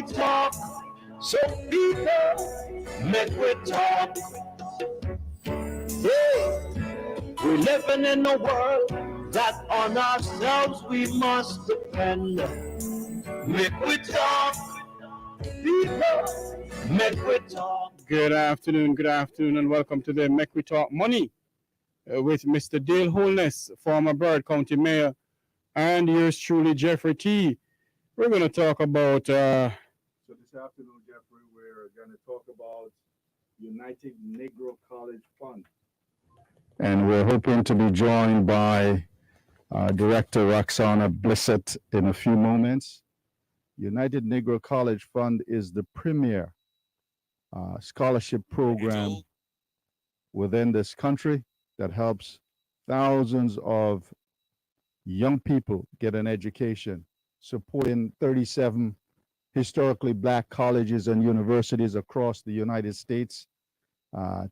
talk, so people make we talk. Hey, we're living in a world that on ourselves we must depend. Make we talk, people, make we talk. Good afternoon, and welcome to the Make We Talk Money with Mr. Dale Holness, former Broward County Mayor, and yours truly, Jeffrey T. We're going to talk about. So this afternoon, Jeffrey, we're going to talk about United Negro College Fund. And we're hoping to be joined by Director Roxanna Blissett in a few moments. United Negro College Fund is the premier scholarship program within this country that helps thousands of young people get an education, supporting 37 historically black colleges and universities across the United States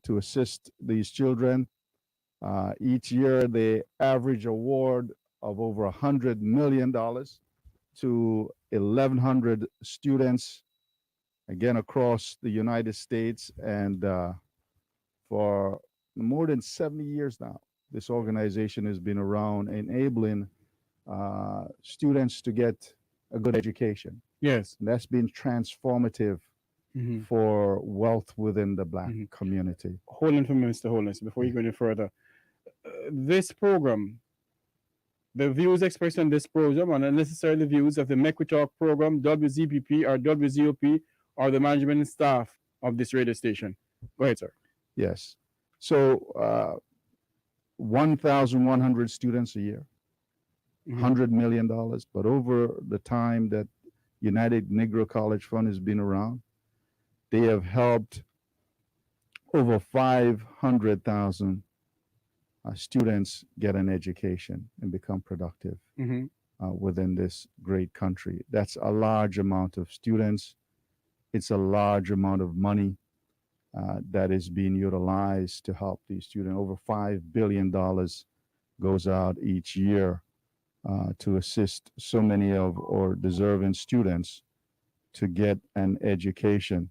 to assist these children. Each year, they average award of over $100 million to 1,100 students, again, across the United States. And for more than 70 years now, this organization has been around enabling students to get a good education. Yes. And that's been transformative for wealth within the black community. Hold on for me, Mr. Holness, before you go any further. This program, the views expressed on this program are not necessarily views of the Make We Talk program, WZPP, or WZOP, or the management and staff of this radio station. Go ahead, sir. Yes. So 1,100 students a year, $100 million. But over the time that United Negro College Fund has been around, they have helped over 500,000 students get an education and become productive within this great country. That's a large amount of students. It's a large amount of money that is being utilized to help these students. Over $5 billion goes out each year to assist so many of our deserving students to get an education.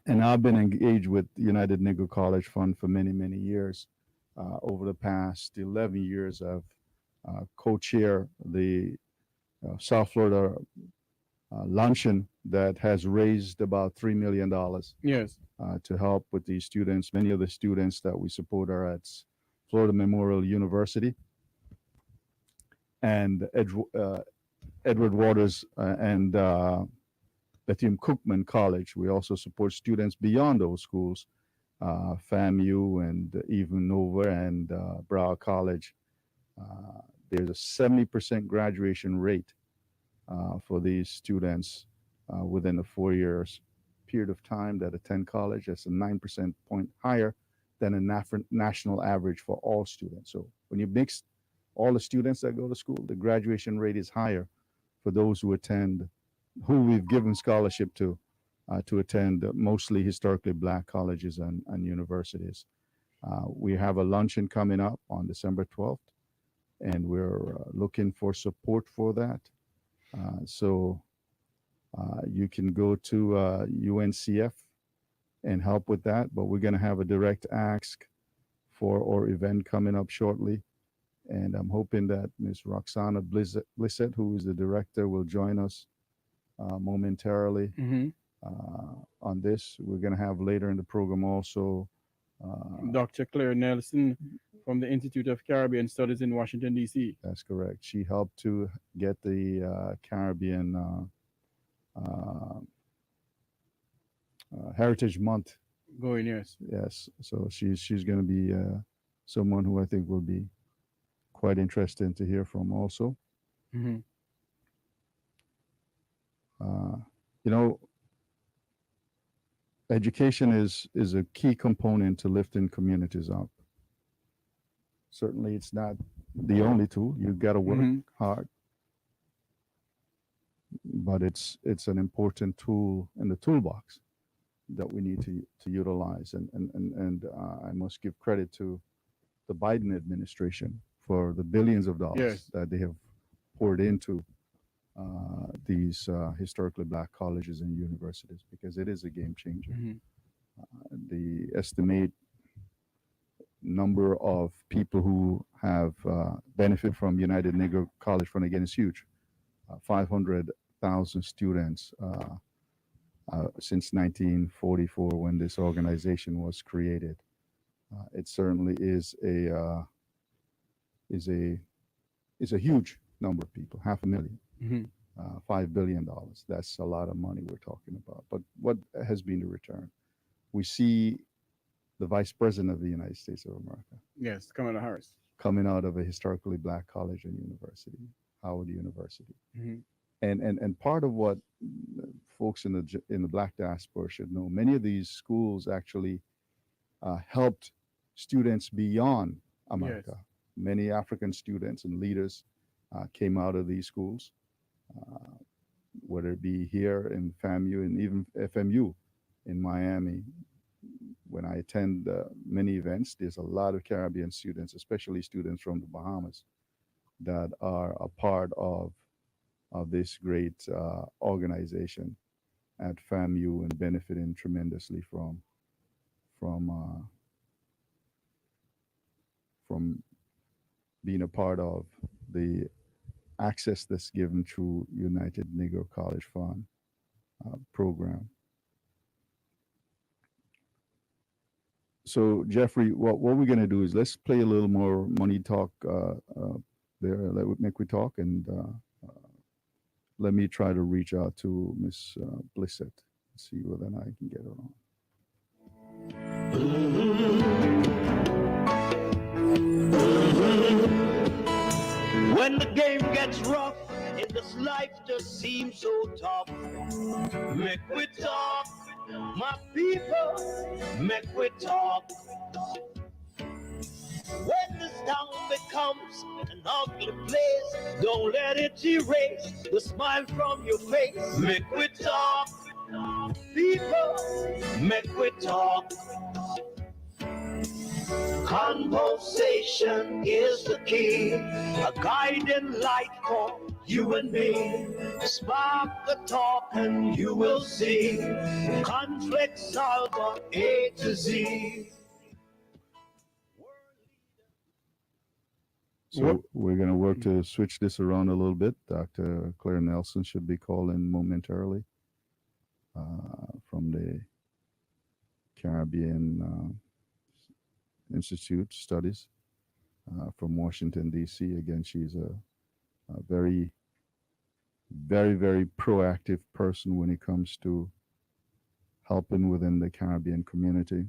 And I've been engaged with the United Negro College Fund for many, many years. Over the past 11 years, I've co-chaired the South Florida luncheon that has raised about $3 million Yes. to help with these students. Many of the students that we support are at Florida Memorial University and Edward Waters and Bethune Cookman College. We also support students beyond those schools, FAMU and even Nova and Broward College. There's a 70% graduation rate for these students within a 4 years period of time that attend college. That's a 9% point higher than a national average for all students. So when you mix all the students that go to school, the graduation rate is higher for those who attend, who we've given scholarship to attend mostly historically black colleges and universities. We have a luncheon coming up on December 12th, and we're looking for support for that. So you can go to UNCF and help with that, but we're going to have a direct ask for our event coming up shortly. And I'm hoping that Ms. Roxanna Blissett, who is the director, will join us momentarily on this. We're going to have later in the program also Dr. Claire Nelson from the Institute of Caribbean Studies in Washington, D.C. That's correct. She helped to get the Caribbean Heritage Month going. Yes. Yes. So she's going to be someone who I think will be quite interesting to hear from also. You know, education is a key component to lifting communities up. Certainly, it's not the only tool. You've got to work hard, but it's an important tool in the toolbox that we need to utilize. And I must give credit to the Biden administration for the billions of dollars that they have poured into these historically black colleges and universities, because it is a game changer. Mhm. The estimate number of people who have benefit from United Negro College Fund again is huge. 500,000 students since 1944 when this organization was created. It certainly is a huge number of people, 500,000. Mhm. $5 billion. That's a lot of money we're talking about. But what has been the return? We see the Vice President of the United States of America Yes, Kamala Harris. coming out of a historically black college and university, Howard University. Mhm. And part of what folks in the black diaspora should know, many of these schools actually helped students beyond America. Yes. Many African students and leaders came out of these schools, whether it be here in FAMU and even FMU in Miami. When I attend many events, there's a lot of Caribbean students, especially students from the Bahamas, that are a part of this great organization at FAMU and benefiting tremendously from from being a part of the access that's given through United Negro College Fund program. So Jeffrey, what we're going to do is let's play a little more money talk there. Make we talk, and let me try to reach out to Miss Blissett, see whether I can get her on. When the game gets rough and this life just seems so tough, make we talk, my people, make we talk. When this town becomes an ugly place, don't let it erase the smile from your face. Make we talk, people, make we talk. Conversation is the key, a guiding light for you and me. Spark the talk and you will see conflict solver A to Z. So we're going to work to switch this around a little bit. Dr. Claire Nelson should be calling momentarily from the Caribbean Institute Studies from Washington, D.C. Again, she's a very, very, very proactive person when it comes to helping within the Caribbean community.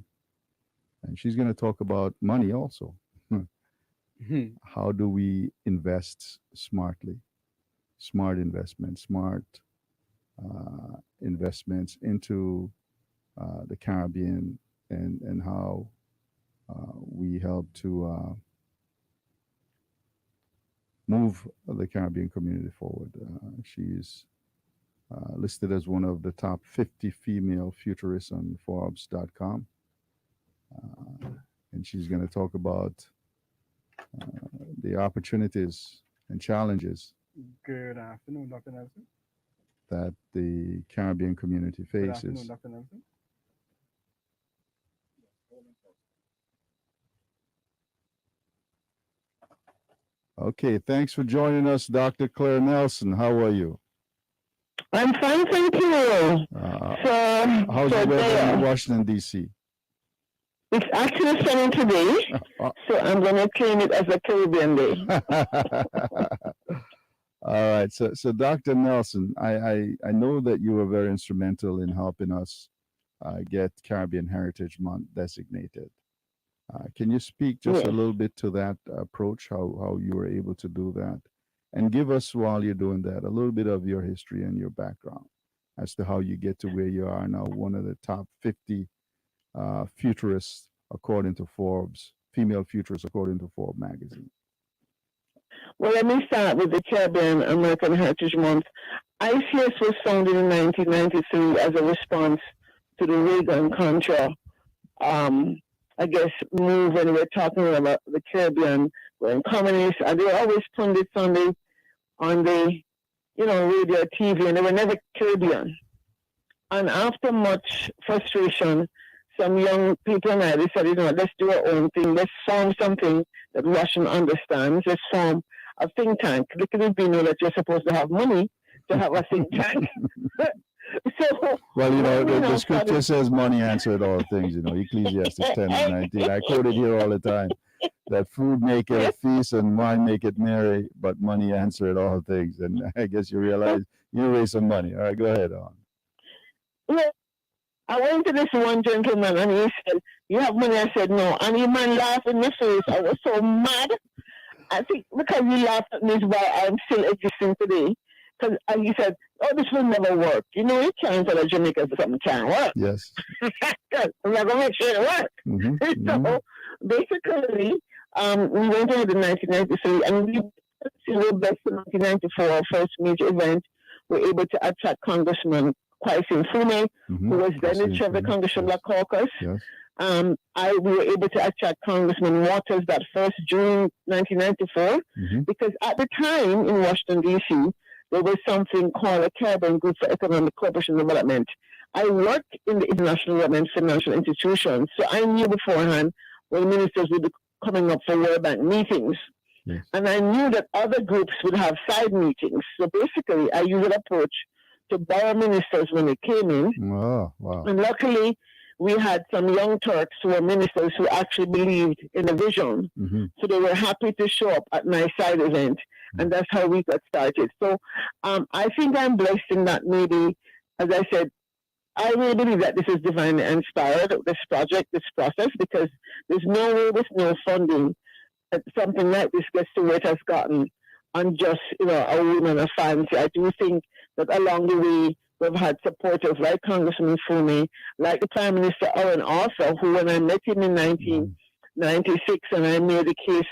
And she's going to talk about money also. Mhm. How do we invest smartly? Smart investments, smart investments into the Caribbean, and how we help to move the Caribbean community forward. She's listed as one of the top 50 female futurists on Forbes.com. And she's going to talk about the opportunities and challenges Good afternoon, Dr. Nelson. that the Caribbean community Good faces. afternoon, Dr. Nelson. Okay, thanks for joining us, Dr. Claire Nelson. How are you? I'm fine, thank you. How's the weather in Washington, D.C.? It's actually sunny today, so I'm going to claim it as a Caribbean day. All right. So Dr. Nelson, I know that you were very instrumental in helping us get Caribbean Heritage Month designated. Can you speak just a little bit to that approach, how you were able to do that? And give us, while you're doing that, a little bit of your history and your background as to how you get to where you are now, one of the top 50 futurists according to Forbes, female futurists according to Forbes magazine. Well, let me start with the Caribbean American Heritage Month. ICS was founded in 1993 as a response to the Reagan-Contra, I guess, move when we're talking about the Caribbean going communist. They always pundits on the radio, TV, and they were never Caribbean. And after much frustration, some young people and I decided, let's do our own thing. Let's form something that Russian understands. Let's form a think tank. Little do we know that you're supposed to have money to have a think tank. So, well, the scripture says money answered all things, Ecclesiastes 10 and 19. I quote it here all the time, that food make it a feast and wine make it merry, but money answered all things. And I guess you realize you raise some money. All right, go ahead on. Yeah. I went to this one gentleman and he said, "You have money?" I said, "No." And he man laughed in my face. I was so mad. I think because he laughed at me is why I'm still existing today. Because he said, "Oh, this will never work. You can't tell a Jamaican something can't work." Yes. I'm not going to make sure it works. Mm-hmm. So basically, we went ahead in 1993 and we were best in 1994, our first major event. We were able to attract Congressman Kwasi Mfume, who was then the chair of the Congressional Black Caucus. Yes. We were able to attract Congressman Waters that first June 1994, because at the time in Washington, D.C., there was something called a Caribbean Group for Economic Cooperation and Development. I worked in the international development financial institutions, so I knew beforehand when ministers would be coming up for World Bank meetings. Yes. And I knew that other groups would have side meetings. So basically, I used an approach to borrow ministers when they came in. Oh, wow. And luckily, we had some young Turks who were ministers who actually believed in the vision. So they were happy to show up at my side event. And that's how we got started. So I think I'm blessed in that maybe, as I said, I really believe that this is divinely inspired, this project, this process, because there's no way with no funding that something like this gets to where it has gotten on just, a woman, a fancy. I do think that along the way, we've had supporters like Congressman Fumi, like the Prime Minister Owen Arthur, who when I met him in 1996 and I made the case,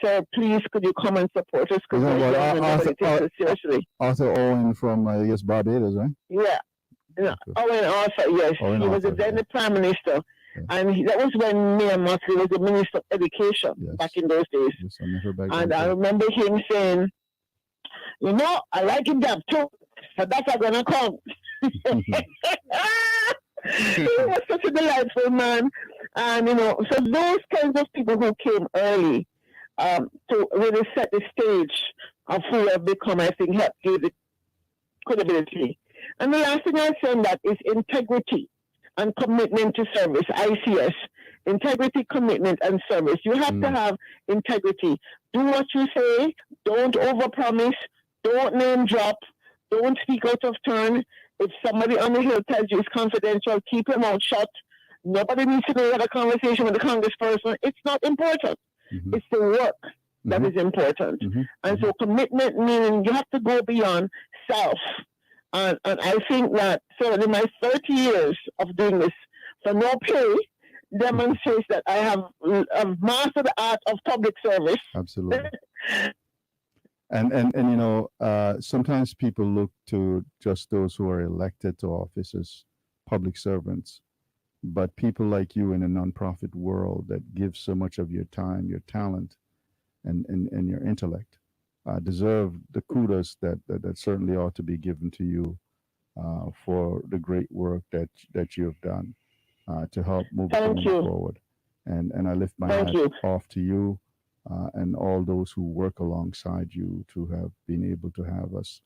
"Sir, please could you come and support us?" Because nobody takes us seriously. Arthur Owen from, I guess, Barbados, right? Yeah. Owen Arthur, yes. He was then the Prime Minister. Yes. And that was when Mayor Motley was the Minister of Education back in those days. Yes, I met her back And then. I remember him saying, I like him job too, so that's going to come. He was such a delightful man. And, so those kinds of people who came early to really set the stage of who have become, I think, helped give the credibility. And the last thing I'll say on that is integrity and commitment to service, ICS. Integrity, commitment, and service. You have to have integrity. Do what you say. Don't overpromise. Don't name drop. Don't speak out of turn. If somebody on the hill tells you it's confidential, keep your mouth shut. Nobody needs to know you had a conversation with the congressperson. It's not important. It's the work that is important. And so commitment meaning you have to go beyond self. And I think that certainly my 30 years of doing this for no pay demonstrates that I have mastered the art of public service. Absolutely. And sometimes people look to just those who are elected to office as public servants, but people like you in a nonprofit world that give so much of your time, your talent, and your intellect deserve the kudos that certainly ought to be given to you for the great work that you have done to help move forward. And I lift my hat off to you and all those who work alongside you to have been able to have us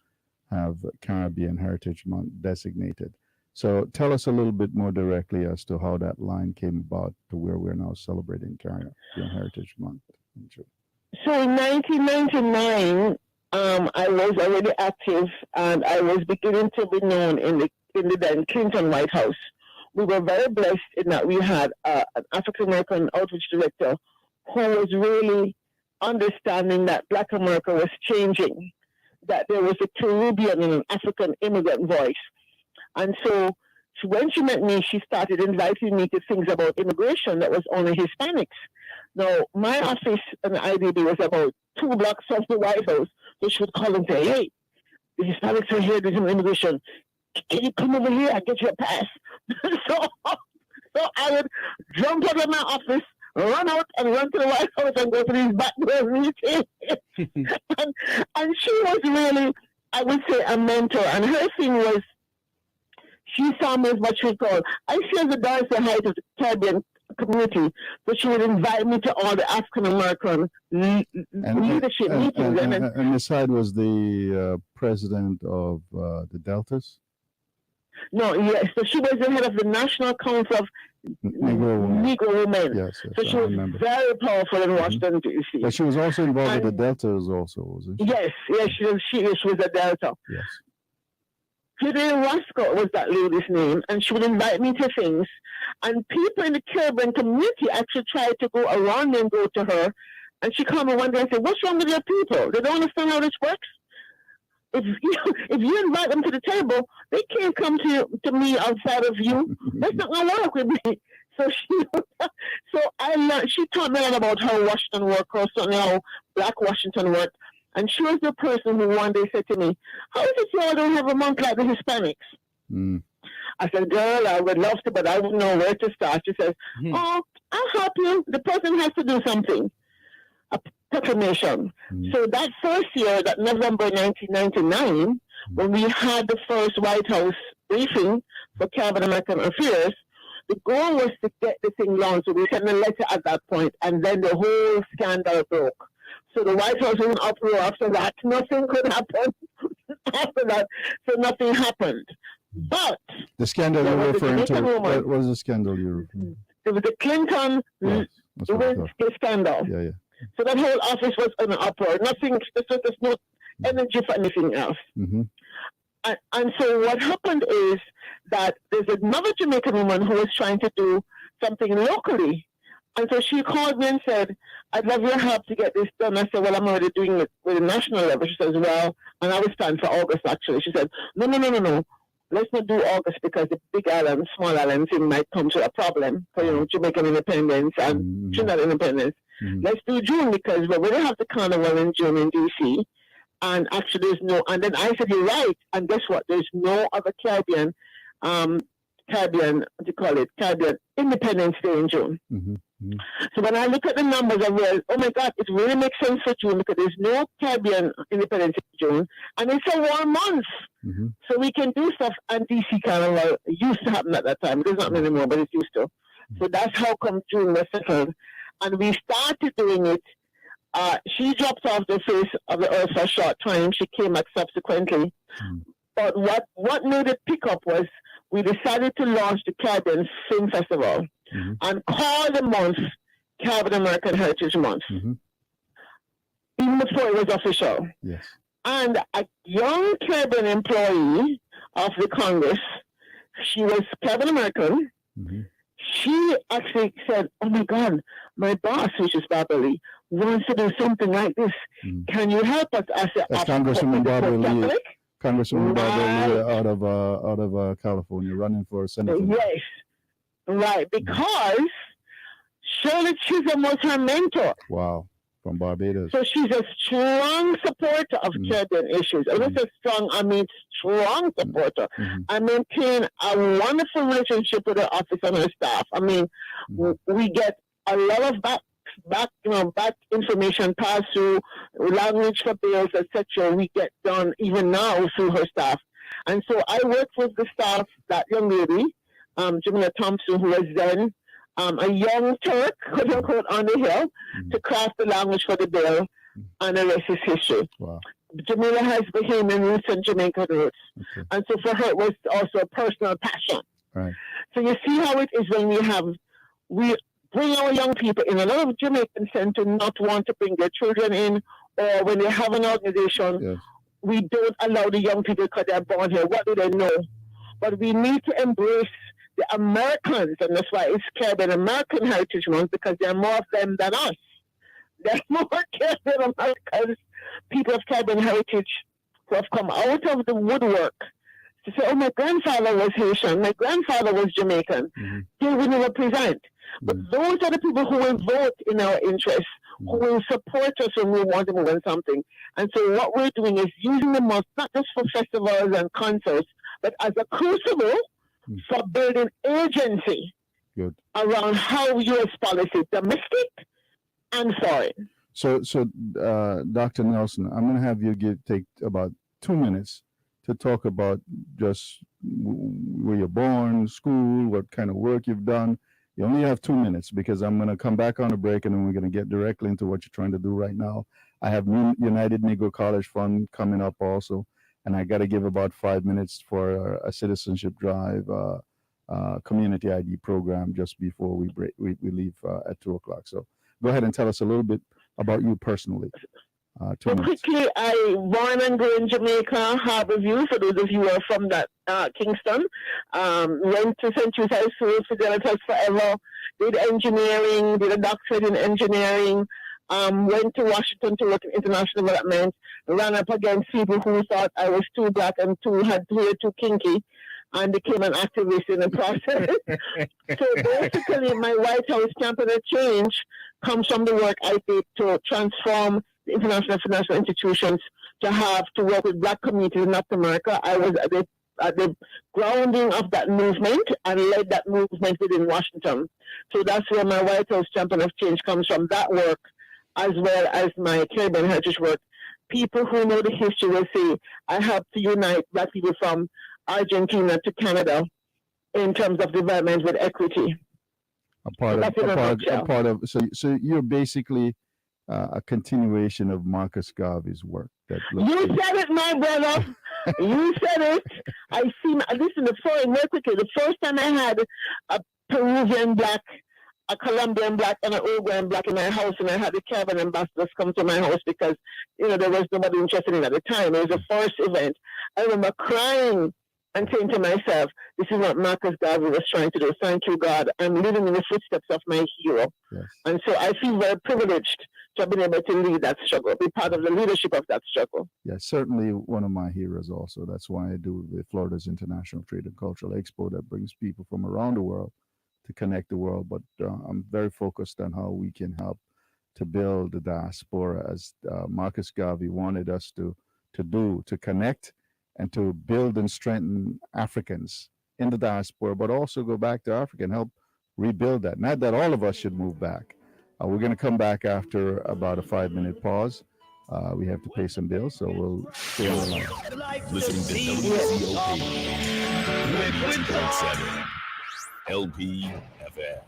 have Caribbean Heritage Month designated. So tell us a little bit more directly as to how that line came about to where we're now celebrating Caribbean Heritage Month. So in 1999, I was already active and I was beginning to be known in the then Clinton White House. We were very blessed in that we had an African-American outreach director who was really understanding that Black America was changing, that there was a Caribbean and an African immigrant voice. And so when she met me, she started inviting me to things about immigration that was only Hispanics. Now, my office in the IDB was about 2 blocks off the White House, so she would call and say, "Hey, the Hispanics are here, there's an immigration. Can you come over here and get your pass?" so I would jump out of my office, run out and run to the White House and go to these back door meetings. and she was really I would say a mentor. And her thing was, she saw me as what she would call, I see as the Darcy Height of the Caribbean community, but she would invite me to all the African American leadership meetings. And Ms. Hyde was the president of the Deltas? No, yes. So she was the head of the National Council of Negro Women. Yes, so she was very powerful in Washington, D.C. But she was also involved with the Deltas also, wasn't she? Yes, she was a Delta. Yes. Judy Roscoe was that lady's name, and she would invite me to things. And people in the Caribbean community actually tried to go around me and go to her. And she called me one day and said, "What's wrong with your people? They don't understand how this works. If you invite them to the table, they can't come to me outside of you. That's not going to work with me." So I learned, she taught me a lot about how Washington worked, or certainly how Black Washington worked. And she was the person who one day said to me, "How is it y'all don't have a month like the Hispanics?" Mm. I said, "Girl, I would love to, but I wouldn't know where to start." She says, "Oh, I'll help you. The person has to do something." A proclamation. So that first year, that November 1999, when we had the first White House briefing for Caribbean American Affairs, the goal was to get the thing launched. So we sent a letter at that point, and then the whole scandal broke. So the White House was in uproar after that. Nothing could happen after that. So nothing happened. But the scandal you're referring to, what was the scandal you're referring to? It was the Clinton Lewinsky scandal. Yeah. So that whole office was in an uproar. Nothing, there's no energy for anything else. Mm-hmm. And so what happened is that there's another Jamaican woman who was trying to do something locally. And so she called me and said, "I'd love your help to get this done." I said, "Well, I'm already doing it with a national level." She says, "Well," and I was planned for August actually. She said, No. Let's not do August because the big island, small island thing might come to a problem for, Jamaican independence and Trinidad independence. Let's do June because we're going to have the carnival in June in D.C. And actually there's no, and then I said, "You're right." And guess what? There's no other Caribbean, what do you call it? Caribbean Independence Day in June. So when I look at the numbers, I realize, oh my God, it really makes sense for June because there's no Caribbean Independence in June, and it's a warm month. So we can do stuff, and DC Carnival used to happen at that time. It doesn't happen anymore, but it used to. So that's how come June was settled. And we started doing it. She dropped off the face of the earth for a short time. She came back subsequently. But what made it pick up was we decided to launch the Caribbean Film Festival and call the month Caribbean American Heritage Month, even before it was official. Yes. And a young Caribbean employee of the Congress, she was Caribbean American. She actually said, "Oh my God, my boss, which is Barbara Lee, wants to do something like this. Can you help us?" I said, "That's Congresswoman Barbara Lee. Congresswoman Barbara Lee out of California, running for senator." Yes, right, because Shirley Chisholm was her mentor. Wow, from Barbados. So she's a strong supporter of Caribbean issues. And when I say strong, I mean strong supporter. I maintain a wonderful relationship with her office and her staff. I mean, we get a lot of back information passed through, language for bills, etc. We get done even now through her staff. And so I worked with the staff, that young lady, Jamila Thompson, who was then a young Turk, quote unquote, on the hill, to craft the language for the bill, and the rest is history. Wow. Jamila has Bahamian roots and Jamaican roots. And so for her, it was also a personal passion. Right. So you see how it is when we bring our young people in. A lot of Jamaicans tend to not want to bring their children in, or when they have an organization, we don't allow the young people because they're born here. What do they know? But we need to embrace the Americans, and that's why it's Caribbean American Heritage Month, because there are more of them than us. There are more Caribbean Americans, people of Caribbean heritage, who have come out of the woodwork to say, "Oh, my grandfather was Haitian, my grandfather was Jamaican." They will never present. But those are the people who will vote in our interests, who will support us when we want to move on something. And so what we're doing is using the month not just for festivals and concerts, but as a crucible for building agency around how U.S. policy, domestic and foreign. So, Dr. Nelson, I'm going to have you take about 2 minutes to talk about just where you're born, school, what kind of work you've done. You only have 2 minutes because I'm going to come back on a break and then we're going to get directly into what you're trying to do right now. I have United Negro College Fund coming up also, and I got to give about 5 minutes for a citizenship drive, community ID program just before we break. We leave at 2 o'clock. So go ahead and tell us a little bit about you personally. 2 Well, minutes. quickly, I born and grew in Jamaica, Harborview, for those of you who are from that Kingston. Went to St. Jude's High School, Fidelity forever, did engineering, did a doctorate in engineering, went to Washington to work in international development, ran up against people who thought I was too black and too kinky, and became an activist in the process. So basically, my White House Champion of Change comes from the work I did to transform the international financial institutions to work with black communities in North America. I was at the grounding of that movement and led that movement within Washington. So that's where my White House Champion of Change comes from, that work, as well as my Caribbean heritage work. People who know the history will say, I helped to unite black people from Argentina to Canada in terms of development with equity. So you're basically a continuation of Marcus Garvey's work. You said it, my brother. You said it. Listen, the first time I had a Peruvian black, a Colombian black, and an Uruguayan black in my house, and I had the Caribbean ambassadors come to my house because, there was nobody interested in it at the time. It was the first event. I remember crying and saying to myself, this is what Marcus Garvey was trying to do. Thank you, God. I'm living in the footsteps of my hero. Yes. And so I feel very privileged to have been able to lead that struggle, be part of the leadership of that struggle. Yes, certainly one of my heroes also. That's why I do the Florida's International Trade and Cultural Expo that brings people from around the world to connect the world. But I'm very focused on how we can help to build the diaspora as Marcus Garvey wanted us to do, to connect and to build and strengthen Africans in the diaspora, but also go back to Africa and help rebuild that. Not that all of us should move back. We're going to come back after about a 5-minute pause. We have to pay some bills, so we'll stay on the line. Listening to WCOP 92.7 LP FM.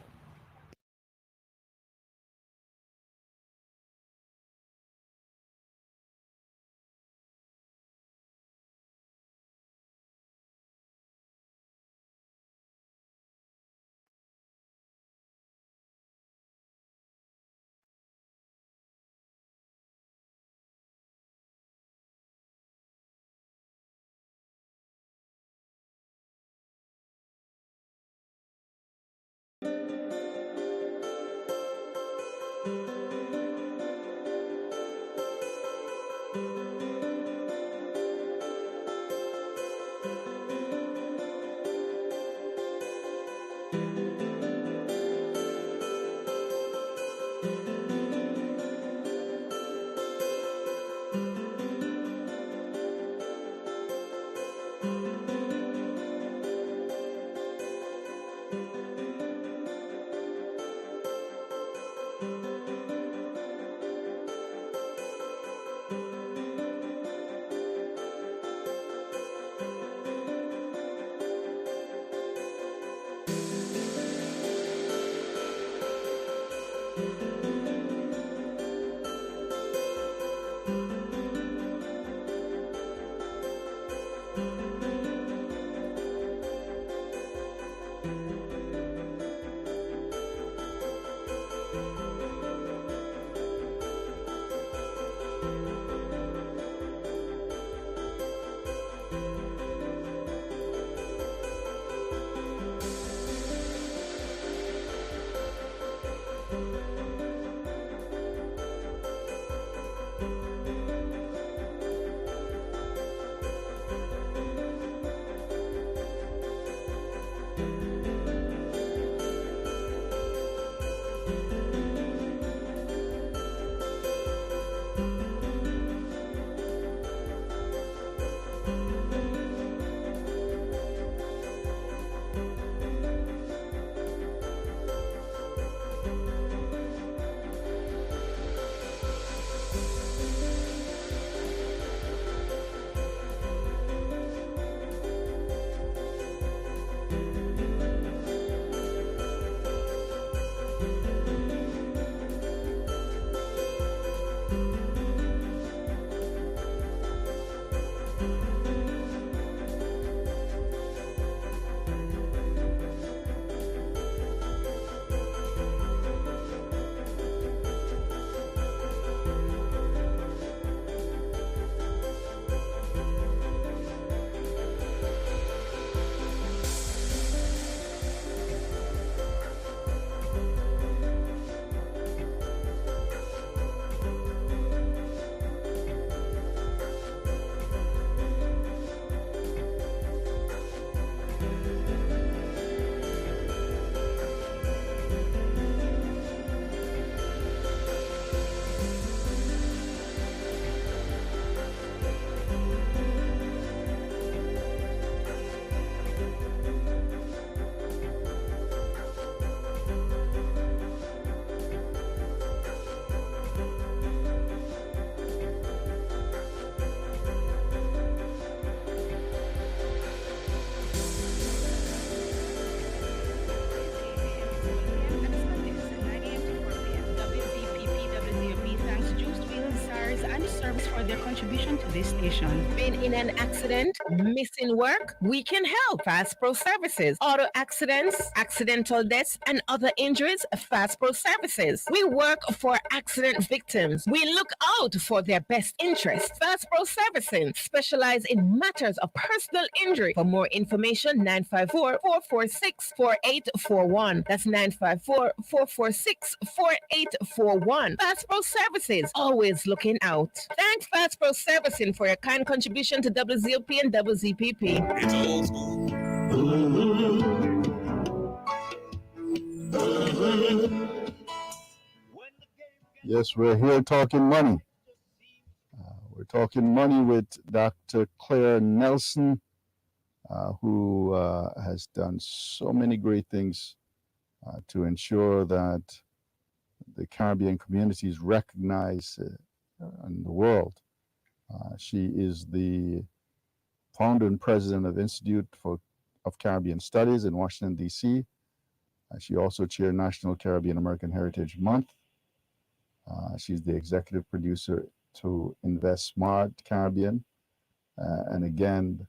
their contribution to this station. Been in an accident? Missing work? We can help. Fast Pro Services. Auto accidents, accidental deaths, and other injuries. Fast Pro Services. We work for accident victims. We look out for their best interests. Fast Pro Services specialize in matters of personal injury. For more information, 954-446-4841. That's 954-446-4841. Fast Pro Services, always looking out. Thanks, Fast Pro Servicing, for your kind contribution to WZOP and WZPP. It's old school. Yes, we're here talking money. We're talking money with Dr. Claire Nelson, who has done so many great things to ensure that the Caribbean community is recognized in the world. She is the founder and president of Institute of Caribbean Studies in Washington, D.C. She also chaired National Caribbean American Heritage Month. She's the executive producer to Invest Smart Caribbean. And again,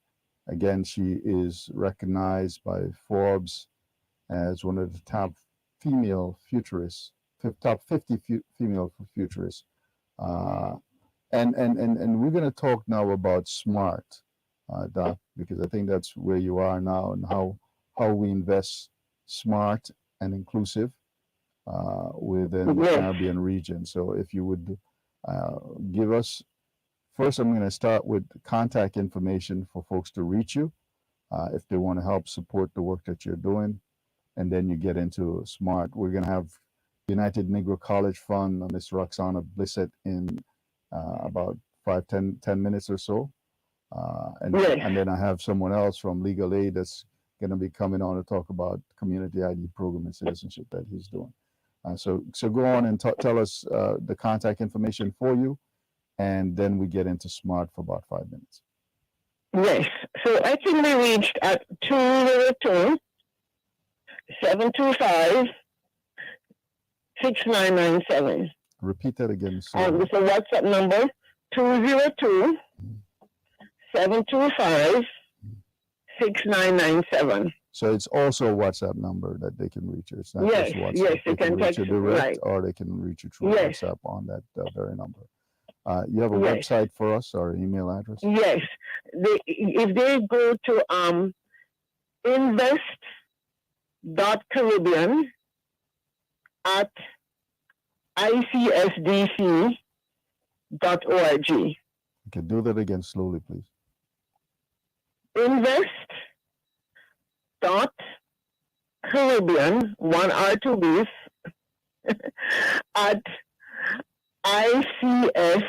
she is recognized by Forbes as one of the top female futurists, top 50 female futurists. And we're going to talk now about SMART, Doc, because I think that's where you are now, and how we invest smart and inclusive within the Caribbean region. So if you would give us, first I'm going to start with contact information for folks to reach you if they want to help support the work that you're doing, and then you get into SMART. We're going to have United Negro College Fund, Miss Roxanna Blissett, in about 10 minutes or so. And then I have someone else from Legal Aid that's going to be coming on to talk about community ID program and citizenship that he's doing. So go on and tell us the contact information for you, and then we get into SMART for about 5 minutes. Yes. So I can be reached at 202-725-6997. Repeat that again. This is a WhatsApp number, 202-725-6997. So it's also a WhatsApp number that they can reach you. It's not yes, just WhatsApp. Yes, they can reach you direct, right. Or they can reach you through WhatsApp on that very number. You have a website for us or an email address? Yes. If they go to invest.caribbean@icsdc.org. Okay, do that again slowly, please. Invest.caribbean, one R, two B's, at icsdc.org.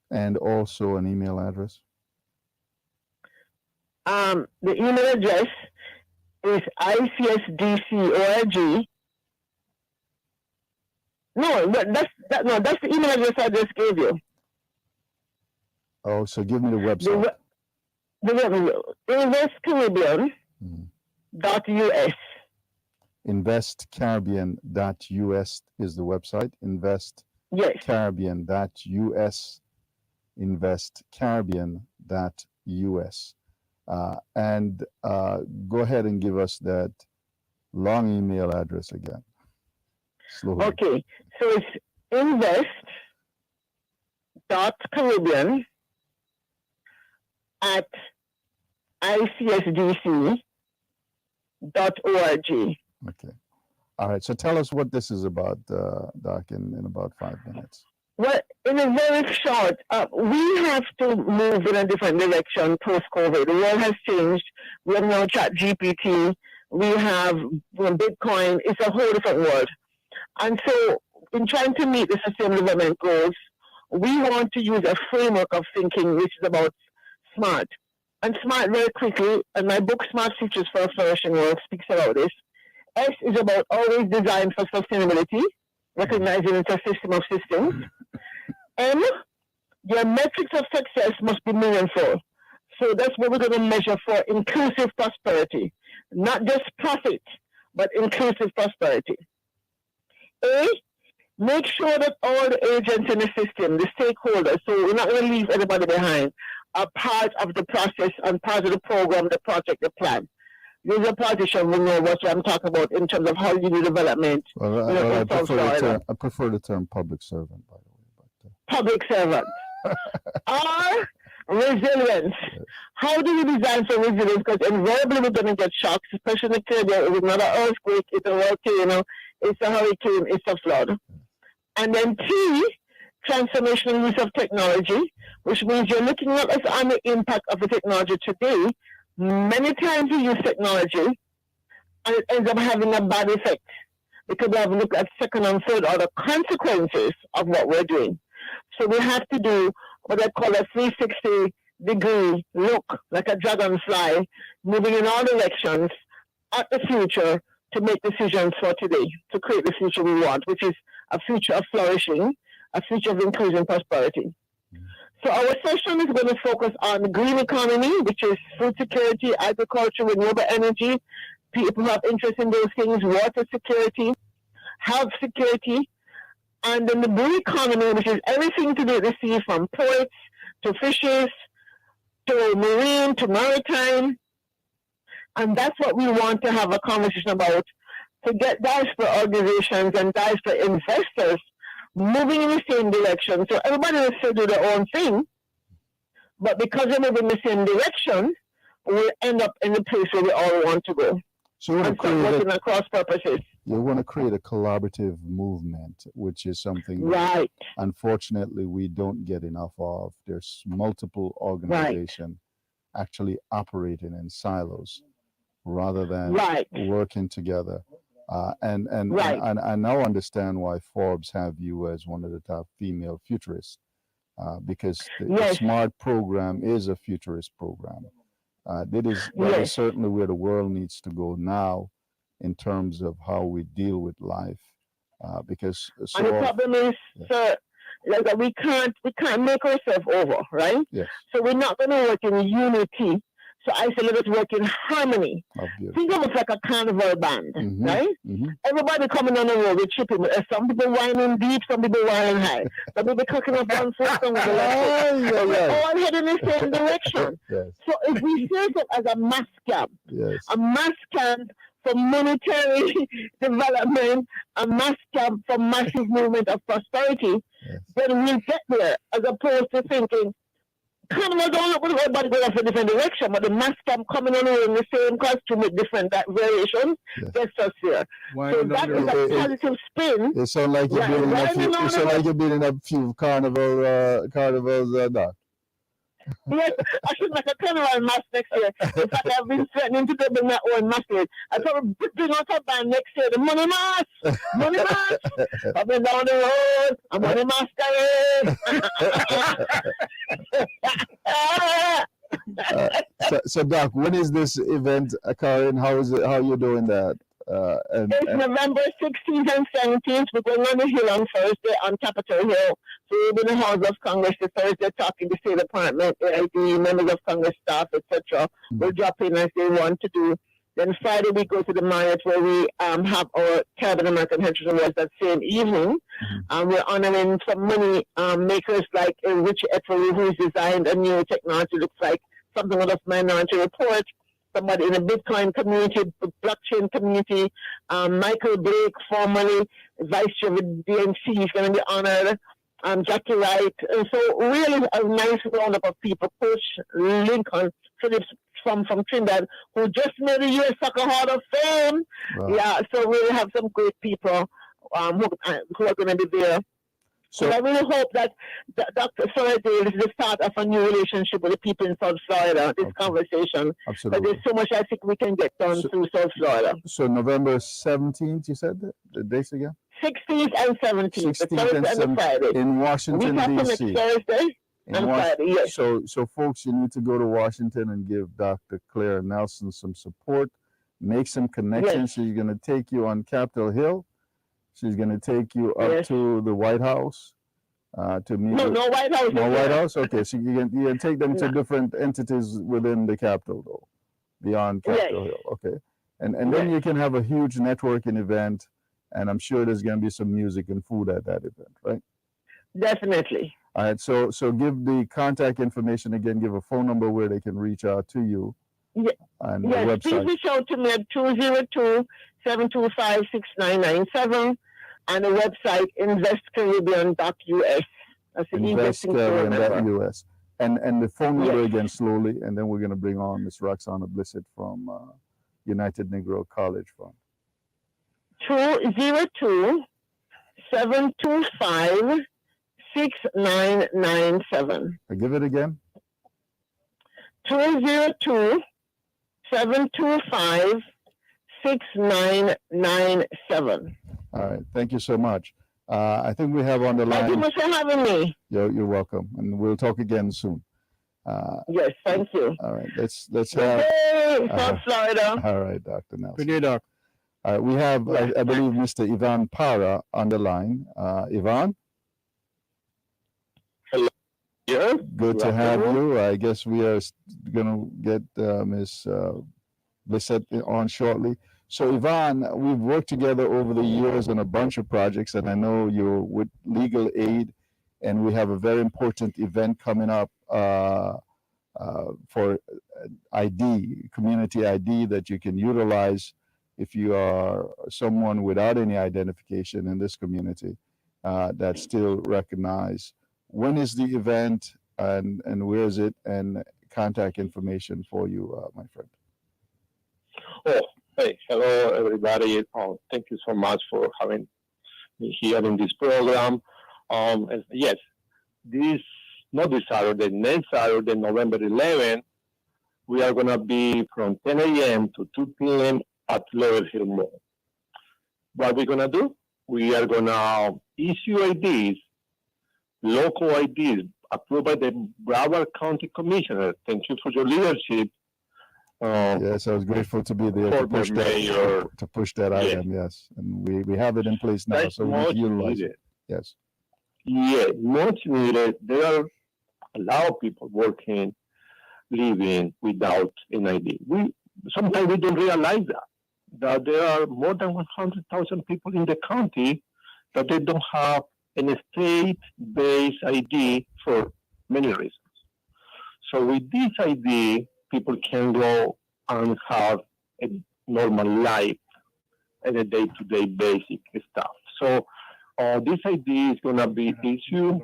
And also an email address? The email address is icsdc.org. No, that's the email address I just gave you. Oh, so give me the website. InvestCaribbean.us. InvestCaribbean.us is the website. InvestCaribbean.us. InvestCaribbean.us. And go ahead and give us that long email address again. Slowly. Okay, so it's invest.caribbean@icsdc.org. Okay. All right. So tell us what this is about, Doc, in about 5 minutes. Well, in a very short, we have to move in a different direction post-COVID. The world has changed. We have now ChatGPT. We have Bitcoin. It's a whole different world. And so in trying to meet the Sustainable Development Goals, we want to use a framework of thinking which is about SMART. And SMART, very quickly, and my book, Smart Futures for a Flourishing World, speaks about this. S is about always designed for sustainability, recognizing it's a system of systems. M, your metrics of success must be meaningful. So that's what we're going to measure for inclusive prosperity. Not just profit, but inclusive prosperity. A, make sure that all the agents in the system, the stakeholders, so we're not going to leave anybody behind, are part of the process and part of the program, the project, the plan. Use a politician will know what I'm talking about in terms of how you do development. Well, I prefer the term public servant, by the way. But, public servant. Or resilience. How do you design for resilience? Because invariably we're going to get shocks, especially in the Caribbean. It's not an earthquake, it's a volcano, it's a hurricane, it's a flood. And then T, transformational use of technology, which means you're looking not as on the impact of the technology today. Many times we use technology and it ends up having a bad effect because we have to look at second and third order consequences of what we're doing. So we have to do what I call a 360-degree look, like a dragonfly, moving in all directions at the future to make decisions for today, to create the future we want, which is a future of flourishing, a future of inclusion and prosperity. So our session is going to focus on the green economy, which is food security, agriculture, renewable energy. People who have interest in those things, water security, health security, and then the blue economy, which is everything to do with the sea, from ports to fishes to marine to maritime. And that's what we want to have a conversation about, to get diaspora organizations and diaspora investors moving in the same direction. So everybody will still do their own thing, but because they move in the same direction, we'll end up in the place where we all want to go. So you want to working across purposes. You want to create a collaborative movement, which is something right. that unfortunately we don't get enough of. There's multiple organizations actually operating in silos rather than working together. And I now understand why Forbes have you as one of the top female futurists, because the SMART program is a futurist program. That is certainly where the world needs to go now in terms of how we deal with life. Because and the problem is, sir, like we can't make ourselves over, right? Yes. So we're not going to work in unity. So I say let us work in harmony. Think of it like a carnival band, right? Everybody coming on the road with chipping. Some people whining deep, some people whining high. Some people cooking up on foot, some with the left foot. We're all heading in the same direction. So if we see it as a mass camp, a mass camp for monetary development, a mass camp for massive movement of prosperity, then we'll get there, as opposed to thinking, Carnival don't look like everybody going off a different direction, but the mass camp coming on in the same costume with different variations gets us here. So that is a positive spin. It sounds like you're building a few. It sounds like you're building a few carnivals. Doc. Yes, I should make a carnival mass next year. In fact, I've been threatening to double my own masses. I probably bring out a band next year. The money mass, money mass. I've been down the road. I'm money masquerade. So Doc, when is this event occurring? How is it? How are you doing that? It's November 16th and 17th. We're going on the Hill on Thursday on Capitol Hill. So we'll be in the House of Congress the Thursday talking to State Department, AID, members of Congress staff, etc. We'll drop in as they want to do. Then Friday we go to the Marriott where we have our Caribbean American Heritage Awards that same evening. We're honoring some money makers like Richie Etchery, who's designed a new technology, looks like something out of Minority Report. Somebody in the Bitcoin community, blockchain community, Michael Blake, formerly Vice Chair of DNC, is going to be honored. Jackie Wright. And so really a nice roundup of people. Coach Lincoln Phillips from Trinidad, who just made the U.S. Soccer Hall of Fame. Wow. Yeah, so we have some great people who are going to be there. So I really hope that Dr. Soledad is the start of a new relationship with the people in South Florida, this conversation. Absolutely. But there's so much I think we can get done through South Florida. So November 17th, you said the dates again? 16th and 17th, the Thursday and the Friday. In Washington, D.C. Thursday and Friday, yes. So folks, you need to go to Washington and give Dr. Claire Nelson some support, make some connections. She's going to take you on Capitol Hill. She's going to take you up to the White House to meet. No White House. No White House? Okay, so you can take them to different entities within the Capitol, though, beyond Capitol Hill. Okay. And then you can have a huge networking event and I'm sure there's going to be some music and food at that event, right? Definitely. All right. So give the contact information again. Give a phone number where they can reach out to you, Ye- and the Yes, please website. reach out to me at 202-725-6997 and the website investcaribbean.us. That's the easiest thing to remember. investcaribbean.us. And the phone number Yes. again slowly, and then we're going to bring on Miss Roxanna Blissett from United Negro College Fund. 202-725-6997. Give it again. 202-725-6997. All right. Thank you so much. I think we have on the Thank you line. much for having me. You're welcome, and we'll talk again soon. Yes, thank you. All right. Let's have. Hey, South Florida. All right, Dr. Nelson. Good day, Doc. All right, we have, I believe, Mr. Ivan Para on the line. Ivan? Hello. Yeah. Good to have you. I guess we are going to get Ms. Blissett on shortly. So, Ivan, we've worked together over the years on a bunch of projects, and I know you're with Legal Aid, and we have a very important event coming up for ID, community ID, that you can utilize if you are someone without any identification in this community that's still recognized. When is the event, and where is it, and contact information for you, my friend? Oh, hey, hello everybody. Thank you so much for having me here in this program. And yes, not this Saturday, next Saturday, November 11th, we are going to be from 10 a.m. to 2 p.m. at Laurel Hill Mall. What we're going to do? We are going to issue IDs, local IDs, approved by the Broward County Commissioner. Thank you for your leadership. Yes, I was grateful to be there to push that item. Yes, and we have it in place now, That's so we need much to utilize needed. it. Yes. Yeah, much needed. There are a lot of people working, living without an ID. Sometimes we don't realize that there are more than 100,000 people in the county that they don't have a state-based ID for many reasons. So with this ID, people can go and have a normal life and a day-to-day basic stuff. So this ID is going to be issued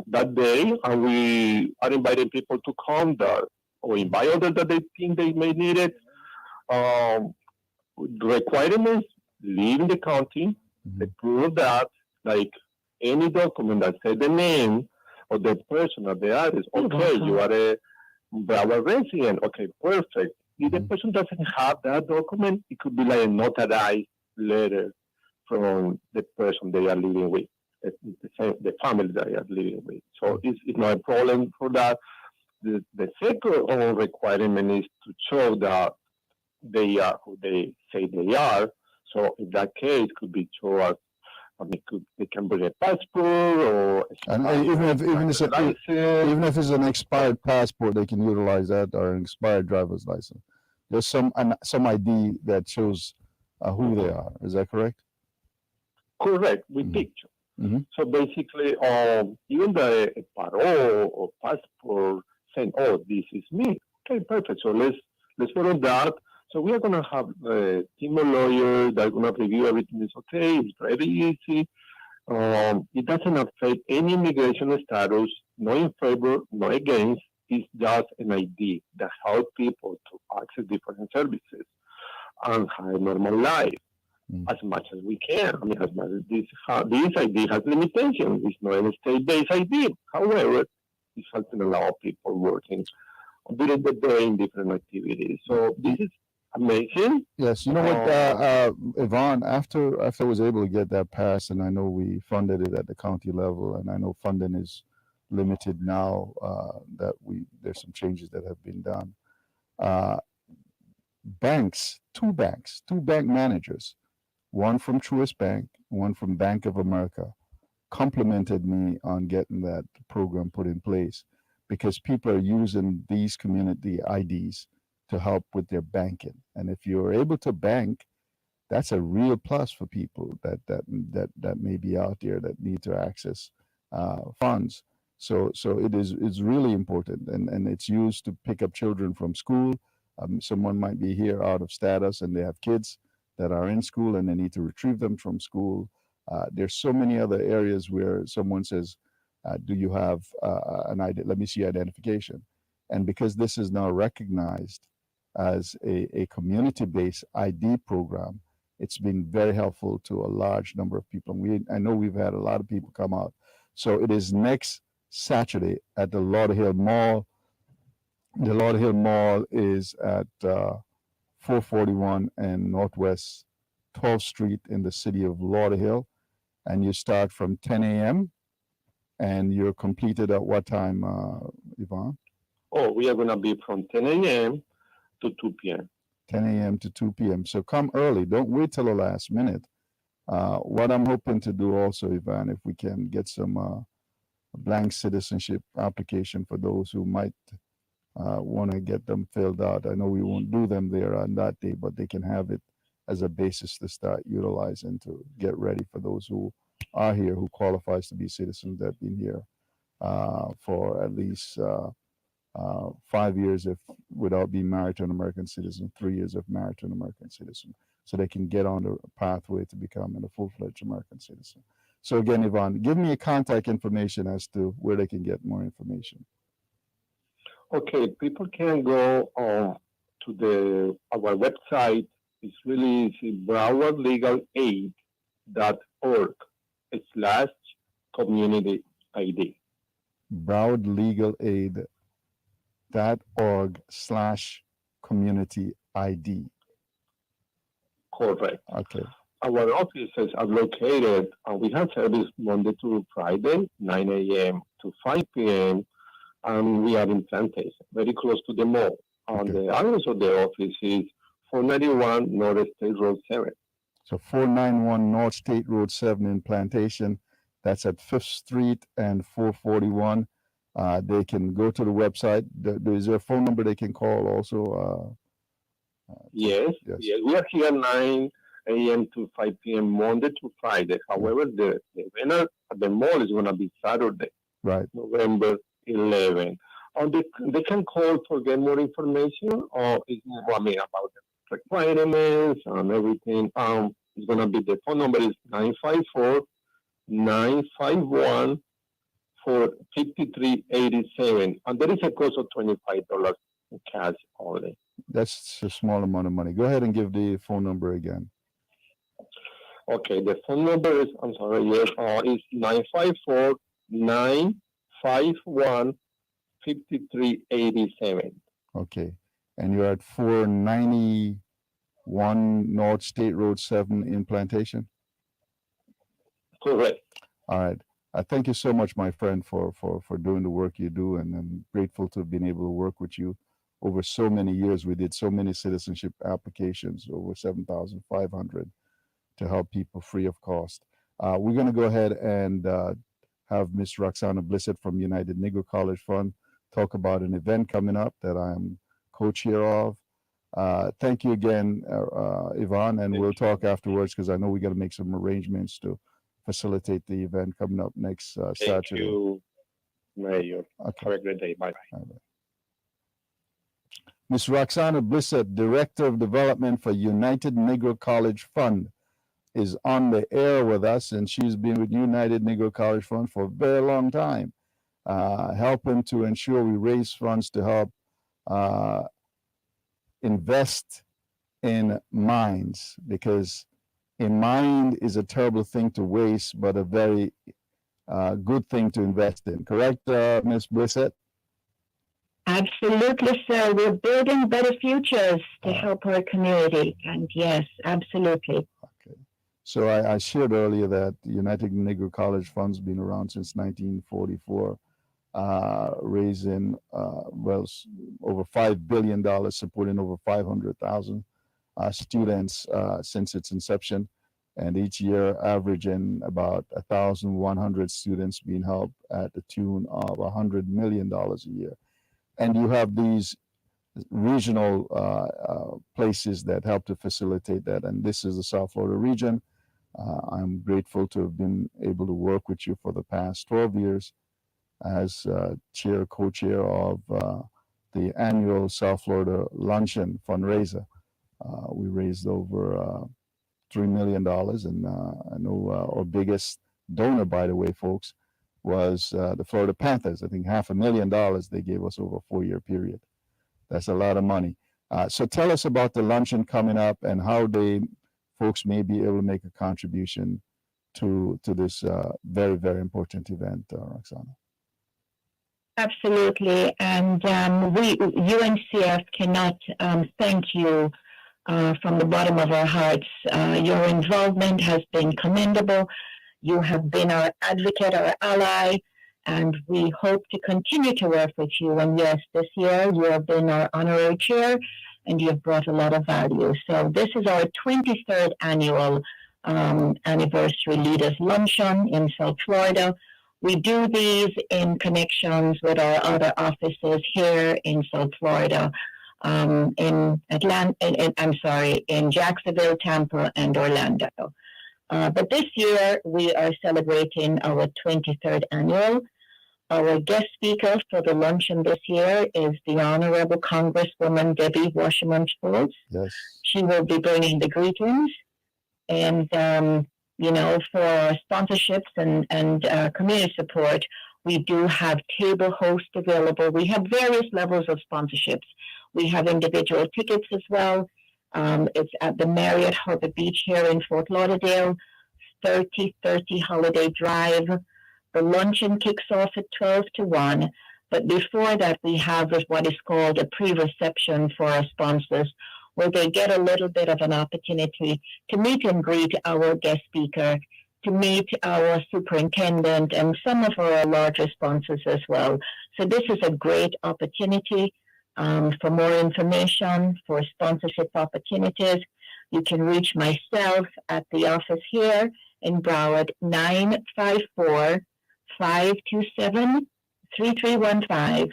that day, and we are inviting people to come there or invite others that they think they may need it. The requirements: live in the county, they prove that, like any document that says the name of the person or the address. Okay, you are a Broward resident. Okay, perfect. If the person doesn't have that document, it could be like a notarized letter from the person they are living with, the family they are living with. So it's not a problem for that. The second requirement is to show that they are who they say they are. So in that case, it could be shown as, they can bring a passport or even if it's an expired passport, they can utilize that, or an expired driver's license. There's some ID that shows who they are. Is that correct? Correct, with picture. So basically, even the parole or passport saying, "Oh, this is me." Okay, perfect. So let's go on that. So we are going to have a team of lawyers that are going to review everything is okay. It's very easy. It doesn't affect any immigration status, no in favor, no against. It's just an ID that helps people to access different services and have a normal life as much as we can. I mean, as much as this ID has limitations. It's not a state-based ID. However, it's helping a lot of people working during the day in different activities. So this is amazing. Yes, you know what, Yvonne, after I was able to get that passed, and I know we funded it at the county level, and I know funding is limited now, that there's some changes that have been done. Two bank managers, one from Truist Bank, one from Bank of America, complimented me on getting that program put in place, because people are using these community IDs to help with their banking. And if you're able to bank that's a real plus for people that may be out there that need to access funds. So it's really important, and it's used to pick up children from school. Someone might be here out of status, and they have kids that are in school, and they need to retrieve them from school. There's so many other areas where someone says, "Do you have an ID? Let me see identification." And because this is now recognized as a community-based ID program, it's been very helpful to a large number of people. I know we've had a lot of people come out. So it is next Saturday at the Lauderhill Mall. The Lauderhill Mall is at 441 and Northwest 12th Street in the city of Lauderhill. And you start from 10 a.m. and you're completed at what time, Yvonne? Oh, we are going to be from 10 a.m. to 2 p.m. 10 a.m. to 2 p.m. So come early. Don't wait till the last minute. What I'm hoping to do also, Yvonne, if we can get some blank citizenship application for those who might want to get them filled out. I know we won't do them there on that day, but they can have it as a basis to start utilizing to get ready for those who are here, who qualifies to be citizens that have been here for at least 5 years if without being married to an American citizen, 3 years if married to an American citizen, so they can get on the pathway to becoming a full-fledged American citizen. So again, Yvonne, give me a contact information as to where they can get more information. Okay, people can go to our website. It's really easy, browardlegalaid.org/community ID. browardlegalaid.org/community ID. Correct. Okay. Our offices are located, we have service Monday to Friday, 9 a.m. to 5 p.m., and we are in Plantation, very close to the mall. Okay. The address of the office is 491 North State Road 7. So 491 North State Road 7 in Plantation. That's at 5th Street and 441. They can go to the website. Is there a phone number they can call also? Yes. We are here 9 a.m. to 5 p.m. Monday to Friday. However, the event at the mall is going to be Saturday, right, November 11. They can call to get more information, or about the requirements and everything. It's going to be, the phone number is 954-951-5387, and there is a cost of $25 in cash only. That's a small amount of money. Go ahead and give the phone number again. Okay, the phone number is, is 954-951-5387. Okay, and you're at 491 North State Road 7 in Plantation? Correct. All right. Thank you so much, my friend, for doing the work you do, and I'm grateful to have been able to work with you over so many years. We did so many citizenship applications, over 7,500, to help people free of cost. We're going to go ahead and have Miss Roxanna Blissett from United Negro College Fund talk about an event coming up that I'm co-chair of. Thank you again, Yvonne, and we'll talk afterwards because I know we got to make some arrangements to facilitate the event coming up next Saturday. Thank you, Mayor. Okay. Have a great day. Bye. Ms. Roxanna Blissett, Director of Development for United Negro College Fund, is on the air with us, and she's been with United Negro College Fund for a very long time, helping to ensure we raise funds to help invest in mines, because a mine is a terrible thing to waste, but a very good thing to invest in. Correct, Ms. Blissett? Absolutely, sir. We're building better futures to help our community. And yes, absolutely. Okay. So I shared earlier that the United Negro College Fund's been around since 1944, raising over $5 billion, supporting over 500,000 students since its inception. And each year averaging about 1,100 students being helped at the tune of $100 million a year. And you have these regional places that help to facilitate that. And this is the South Florida region. I'm grateful to have been able to work with you for the past 12 years as co-chair of the annual South Florida Luncheon fundraiser. We raised over $3 million. And I know our biggest donor, by the way, folks, was the Florida Panthers. I think $500,000 they gave us over a 4-year period. That's a lot of money. So tell us about the luncheon coming up and how folks may be able to make a contribution to this very, very important event, Roxanna. Absolutely. And UNCF cannot thank you from the bottom of our hearts. Your involvement has been commendable. You have been our advocate, our ally, and we hope to continue to work with you. And yes, this year you have been our honorary chair, and you have brought a lot of value. So this is our 23rd annual anniversary Leaders Luncheon in South Florida. We do these in connections with our other offices here in South Florida, in Jacksonville, Tampa, and Orlando. But this year, we are celebrating our 23rd annual. Our guest speaker for the luncheon this year is the Honorable Congresswoman Debbie Wasserman-Schultz. Yes. She will be bringing the greetings. And, for sponsorships and community support, we do have table hosts available. We have various levels of sponsorships. We have individual tickets as well. It's at the Marriott Harbor Beach here in Fort Lauderdale, 3030 Holiday Drive. The luncheon kicks off at 12 to 1. But before that, we have what is called a pre-reception for our sponsors, where they get a little bit of an opportunity to meet and greet our guest speaker, to meet our superintendent and some of our larger sponsors as well. So this is a great opportunity. For more information, for sponsorship opportunities, you can reach myself at the office here in Broward, 954-527-3315,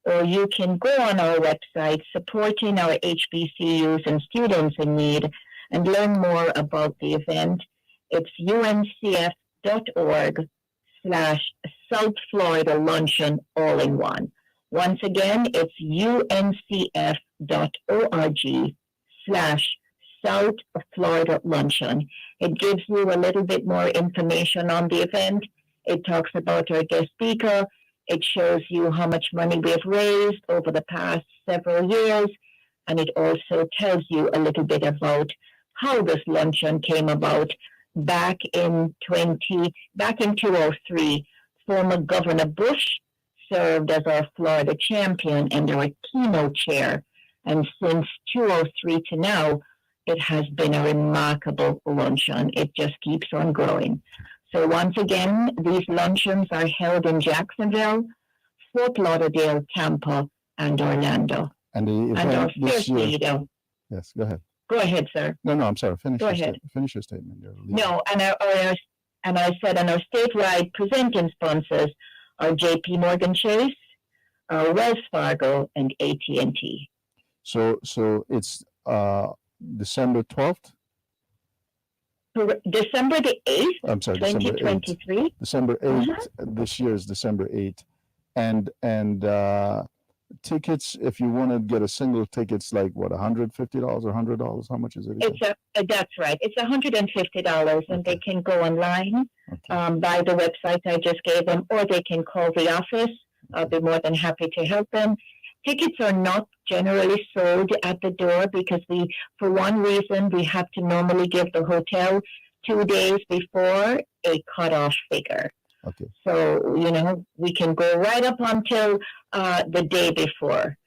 or you can go on our website, supporting our HBCUs and students in need, and learn more about the event. It's uncf.org/South Florida Luncheon, all in one. Once again, it's uncf.org/South Florida Luncheon. It gives you a little bit more information on the event. It talks about our guest speaker. It shows you how much money we've raised over the past several years. And it also tells you a little bit about how this luncheon came about back in 2003. Former Governor Bush served as our Florida champion and our keynote chair. And since 2003 to now, it has been a remarkable luncheon. It just keeps on growing. So once again, these luncheons are held in Jacksonville, Fort Lauderdale, Tampa, and Orlando. And the event our this year. leader. Yes, go ahead. Go ahead, sir. No, I'm sorry. Finish Go ahead. Finish your statement. No, and I said, and our statewide presenting sponsors are J.P. Morgan Chase, Wells Fargo, and AT&T. So it's December 12th? December the 8th, I'm sorry, 2023. December 8th. This year is December 8th. And tickets, if you want to get a single ticket, it's like what, $150 or $100? How much is it? That's right. It's $150, and they can go online by the website I just gave them, or they can call the office. I'll be more than happy to help them. Tickets are not generally sold at the door because for one reason, we have to normally give the hotel 2 days before a cutoff figure. Okay. So, we can go right up until the day before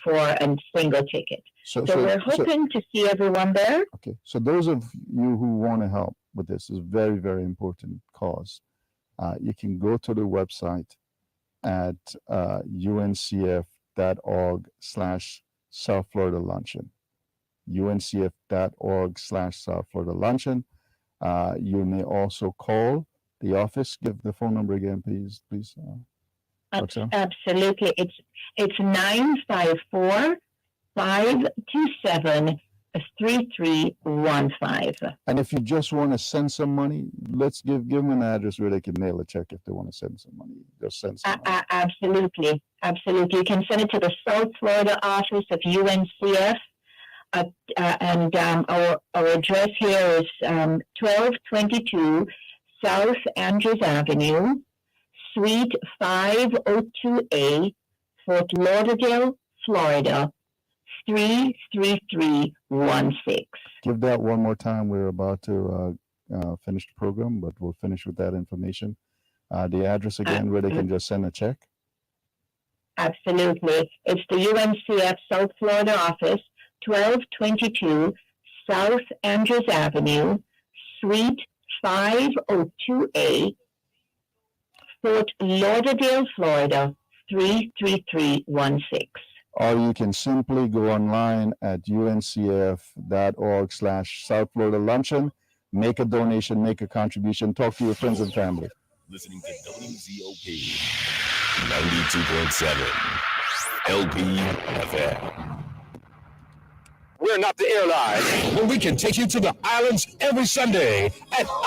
for a single ticket. So we're hoping to see everyone there. Okay. So those of you who want to help with this is very, very important cause. You can go to the website at uncf.org/South Florida Luncheon. uncf.org/South Florida Luncheon. You may also call the office. Give the phone number again, please. Absolutely. It's 527-3315. And if you just want to send some money, let's give them an address where they can mail a check if they want to send some money. Just send some money. Absolutely. You can send it to the South Florida office of UNCF. And our address here is 1222 South Andrews Avenue, Suite 502A, Fort Lauderdale, Florida, 33316. Give that one more time. We're about to finish the program, but we'll finish with that information. The address again where they can just send a check. Absolutely. It's the UNCF South Florida office, 1222 South Andrews Avenue, Suite 502A, Fort Lauderdale, Florida, 33316. Or you can simply go online at uncf.org/South Florida Luncheon, make a donation, make a contribution, talk to your friends and family. Listening to WZOP 92.7 LP FM. We're not the airline, but we can take you to the islands every Sunday at Island